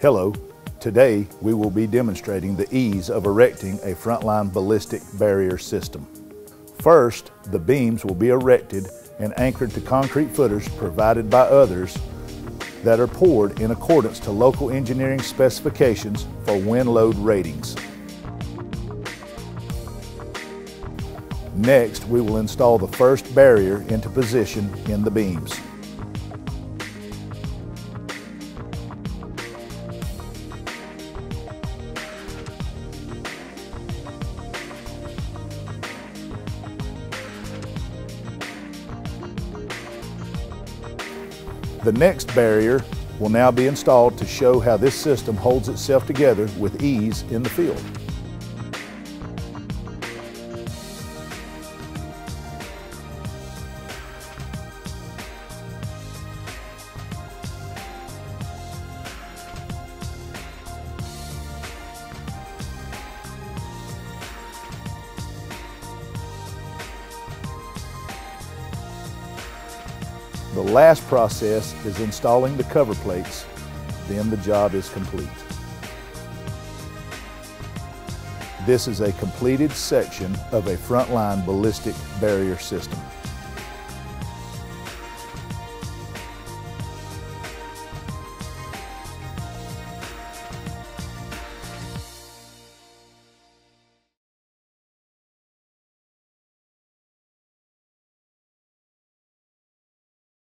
Hello, today we will be demonstrating the ease of erecting a Frontline Ballistic barrier system. First, the beams will be erected and anchored to concrete footers provided by others that are poured in accordance to local engineering specifications for wind load ratings. Next, we will install the first barrier into position in the beams. The next barrier will now be installed to show how this system holds itself together with ease in the field. The last process is installing the cover plates, then the job is complete. This is a completed section of a Frontline Ballistic barrier system.